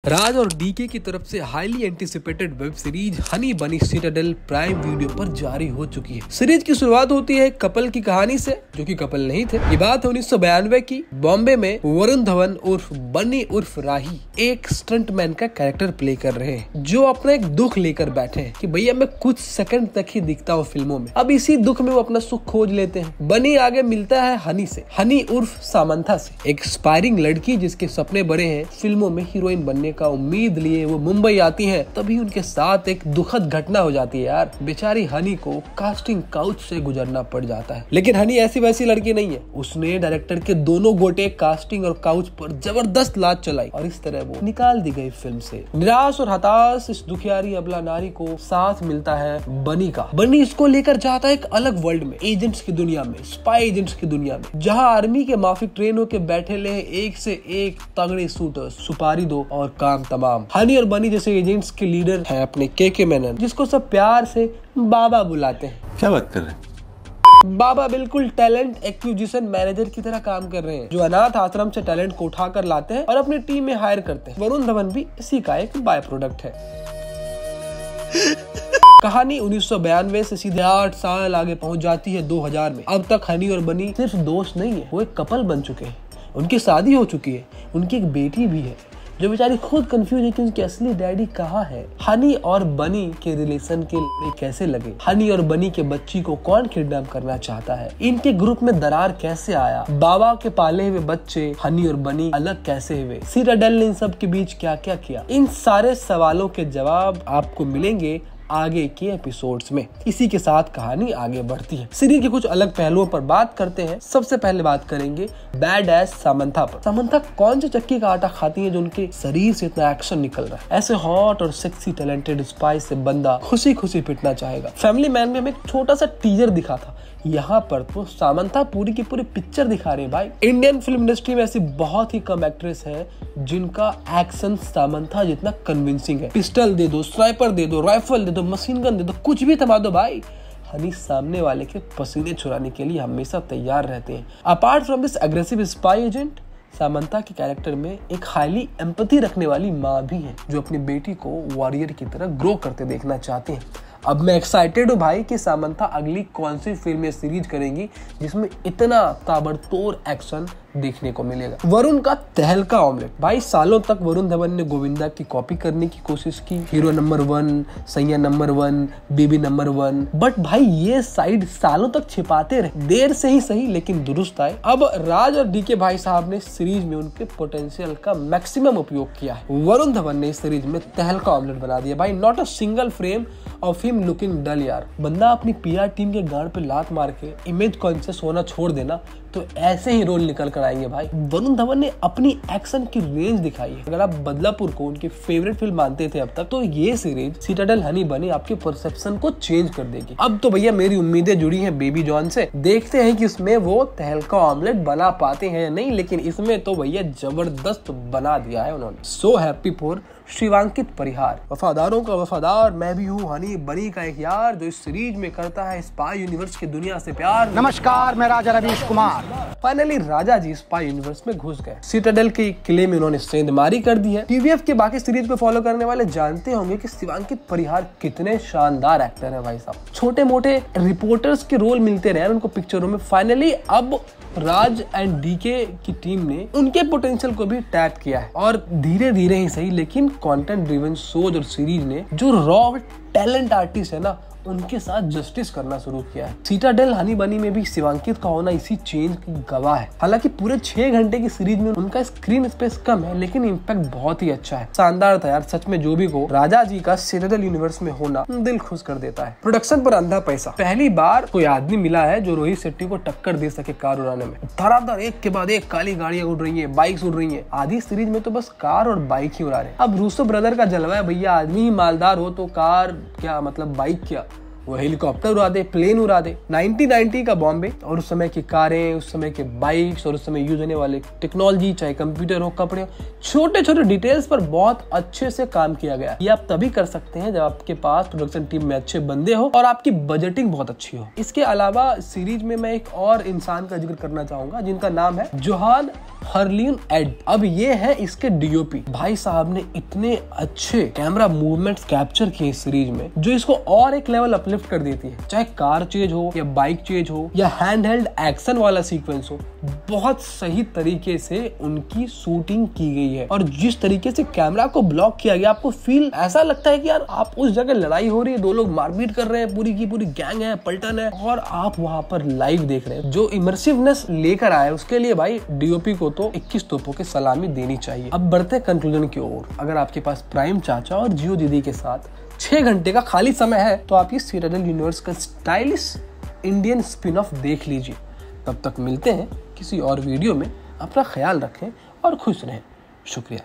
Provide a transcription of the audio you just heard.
राज और डीके की तरफ से highly anticipated web series Honey बनी सिटाडेल प्राइम वीडियो पर जारी हो चुकी है। सीरीज की शुरुआत होती है कपल की कहानी से, जो कि कपल नहीं थे। ये बात है 1992 की। बॉम्बे में वरुण धवन उर्फ बनी उर्फ राही एक स्टंटमैन का कैरेक्टर प्ले कर रहे हैं, जो अपना एक दुख लेकर बैठे हैं कि भैया मैं कुछ सेकंड तक ही दिखता हूँ फिल्मों में। अब इसी दुख में वो अपना सुख खोज लेते हैं। बनी आगे मिलता है हनी से, हनी उर्फ सामंथा से, एक एस्पायरिंग लड़की जिसके सपने बड़े हैं, फिल्मों में हीरोइन बनने का उम्मीद लिए वो मुंबई आती हैं। तभी उनके साथ एक दुखद घटना हो जाती है यार। बेचारी हनी को कास्टिंग काउच से गुजरना पड़ जाता है, लेकिन हनी ऐसी वैसी लड़की नहीं है। उसने डायरेक्टर के दोनों गोटे कास्टिंग और काउच पर जबरदस्त लात चलाई और इस तरह वो निकाल दी गई फिल्म से। निराश और हताश इस दुखियारी अबला नारी को साथ मिलता है बनी का। बनी इसको लेकर जाता है एक अलग वर्ल्ड में, एजेंट्स की दुनिया में, स्पाई एजेंट्स की दुनिया में, जहाँ आर्मी के माफिक ट्रेन होके बैठे ले एक से एक तगड़े शूटर्स, सुपारी दो और काम तमाम। हनी और बनी जैसे एजेंट्स के लीडर हैं अपने के मेनन, जिसको सब प्यार से बाबा बुलाते हैं। क्या बात कर रहे हैं? बाबा बिल्कुल टैलेंट एक्विजिशन मैनेजर की तरह काम कर रहे हैं, जो अनाथ आश्रम से टैलेंट को उठा कर लाते हैं और अपनी टीम में हायर करते हैं। वरुण धवन भी इसी का एक बाय प्रोडक्ट है। कहानी 1992 से सीधे 8 साल आगे पहुंच जाती है 2000 में। अब तक हनी और बनी सिर्फ दोस्त नहीं है, वो एक कपल बन चुके हैं। उनकी शादी हो चुकी है, उनकी एक बेटी भी है, जो बेचारी खुद कंफ्यूज है कि उनके असली डैडी कहाँ है। हनी और बनी के रिलेशन के लड़े कैसे लगे, हनी और बनी के बच्ची को कौन किडनैप करना चाहता है, इनके ग्रुप में दरार कैसे आया, बाबा के पाले हुए बच्चे हनी और बनी अलग कैसे हुए, सिटाडेल ने इन सब के बीच क्या क्या किया, इन सारे सवालों के जवाब आपको मिलेंगे आगे के एपिसोड्स में। इसी के साथ कहानी आगे बढ़ती है। सीरीज के कुछ अलग पहलुओं पर बात करते हैं। सबसे पहले बात करेंगे बैड एस सामंथा पर। सामंथा कौन से चक्की का आटा खाती है जो उनके शरीर से इतना एक्शन निकल रहा है। ऐसे हॉट और सेक्सी टैलेंटेड स्पाई से बंदा खुशी खुशी पिटना चाहेगा। फैमिली मैन में हमें एक छोटा सा टीजर दिखा था, यहाँ पर तो सामंथा पूरी की पूरी पिक्चर दिखा रहे हैं भाई। इंडियन फिल्म इंडस्ट्री में ऐसी बहुत ही कम एक्ट्रेस है जिनका एक्शन सामंथा जितना कन्विंसिंग है। पिस्टल दे दो, स्नाइपर दे दो, राइफल दे दो, मशीन गन दे दो, कुछ भी थमा दो भाई, हनी सामने वाले के पसीने छुड़ाने के लिए हमेशा तैयार रहते हैं। Apart from this aggressive spy agent, Samantha के कैरेक्टर में एक हाईली एम्पैथी रखने वाली माँ भी है, जो अपनी बेटी को वॉरियर की तरह ग्रो करते देखना चाहते हैं। अब मैं एक्साइटेड हूँ भाई कि सामंथा अगली कौन सी फिल्म या सीरीज करेंगी जिसमें इतना ताबड़तोड़ एक्शन देखने को मिलेगा। वरुण का तहलका ऑमलेट। भाई सालों तक वरुण धवन ने गोविंदा की कॉपी करने की कोशिश की, हीरो नंबर 1, सैया नंबर 1, बेबी नंबर 1, बट भाई ये साइड सालों तक छिपाते रहे। देर से ही सही लेकिन दुरुस्त आए। अब राज और डीके भाई साहब ने सीरीज में उनके पोटेंशियल का मैक्सिमम उपयोग किया है। वरुण धवन ने इस सीरीज में तहलका ऑमलेट बना दिया भाई। Not a single frame of him looking dull यार। बंदा अपनी पीआर टीम के गांड पे लात मार के इमेज कॉन्शियस होना छोड़ देना, तो ऐसे ही रोल निकल कर आएंगे भाई। वरुण धवन ने अपनी एक्शन की रेंज दिखाई है। अगर आप बदलापुर को उनकी फेवरेट फिल्म मानते थे अब तक, तो ये सीरीज सिटाडेल हनी बनी आपके परसेप्शन को चेंज कर देगी। अब तो भैया मेरी उम्मीदें जुड़ी हैं बेबी जॉन से। देखते हैं कि उसमें वो तहलका ऑमलेट बना पाते हैं या नहीं, लेकिन इसमें तो भैया जबरदस्त बना दिया है उन्होंने। सो हैप्पी फॉर शिवांकित परिहार। वफादारों का वफादार मैं भी हूँ, हनी बनी का एक यार, जो इस सीरीज में करता है स्पाई यूनिवर्स की दुनिया से प्यार। नमस्कार, मैं राजा रवीश कुमार। फाइनली राजा जी स्पाई यूनिवर्स में घुस गए। सिटाडेल के किले में उन्होंने सेंधमारी कर दी है। टीवीएफ के बाकी सीरीज को फॉलो करने वाले जानते होंगे कि शिवांकित परिहार कितने शानदार एक्टर है भाई साहब। छोटे मोटे रिपोर्टर्स के रोल मिलते रहे उनको पिक्चरों में। फाइनली अब राज एंड डीके की टीम ने उनके पोटेंशियल को भी टैप किया है, और धीरे धीरे ही सही लेकिन कंटेंट ड्रिवन शोज और सीरीज ने जो रॉ टैलेंट आर्टिस्ट है ना, उनके साथ जस्टिस करना शुरू किया है। सिटाडेल हनी बनी में भी शिवांकित का होना इसी चेंज की गवाह है। हालांकि पूरे 6 घंटे की सीरीज में उनका स्क्रीन स्पेस कम है, लेकिन इम्पैक्ट बहुत ही अच्छा है। शानदार था यार सच में। जो भी को राजा जी का सिटाडेल यूनिवर्स में होना दिल खुश कर देता है। प्रोडक्शन पर अंधा पैसा। पहली बार कोई आदमी मिला है जो रोहित शेट्टी को टक्कर दे सके कार उड़ाने में। धड़ाधड़ एक के बाद एक काली गाड़ियां उड़ रही है, बाइक्स उड़ रही है। आधी सीरीज में तो बस कार और बाइक ही उड़ा रहे। अब रूसो ब्रदर का जलवा है भैया, आदमी ही मालदार हो तो कार क्या मतलब बाइक क्या, वो हेलीकॉप्टर उड़ा दे, प्लेन उड़ा दे। 1990 का बॉम्बे और उस समय की कारें, उस समय के बाइक्स और उस समय यूज होने वाले टेक्नोलॉजी, चाहे कंप्यूटर हो, कपड़े हो, छोटे छोटे डिटेल्स पर बहुत अच्छे से काम किया गया। ये आप तभी कर सकते हैं जब आपके पास प्रोडक्शन टीम में अच्छे बंदे हो और आपकी बजटिंग बहुत अच्छी हो। इसके अलावा सीरीज में मैं एक और इंसान का जिक्र करना चाहूंगा जिनका नाम है जोहान हर्लिन एड। अब ये है इसके डीओपी। भाई साहब ने इतने अच्छे कैमरा मूवमेंट्स कैप्चर किए इस सीरीज में जो इसको और एक लेवल अपलिफ्ट कर देती है। चाहे कार चेज हो या बाइक चेज हो या हैंड हेल्ड एक्शन वाला सीक्वेंस हो, बहुत सही तरीके से उनकी शूटिंग की गई है। और जिस तरीके से कैमरा को ब्लॉक किया गया, आपको फील ऐसा लगता है कि यार आप उस जगह लड़ाई हो रही है, दो लोग मारपीट कर रहे हैं, पूरी की पूरी गैंग है, पलटन है, और आप वहां पर लाइव देख रहे हैं। जो इमर्सिवनेस लेकर आए उसके लिए भाई डीओपी को तो 21 तोपों की सलामी देनी चाहिए। अब बढ़ते कंक्लूजन की ओर। अगर आपके पास प्राइम चाचा और जियो दीदी के साथ 6 घंटे का खाली समय है तो आप ये सिटाडेल यूनिवर्स का स्टाइलिश इंडियन स्पिन ऑफ देख लीजिए। तब तक मिलते हैं किसी और वीडियो में। अपना ख्याल रखें और खुश रहें। शुक्रिया।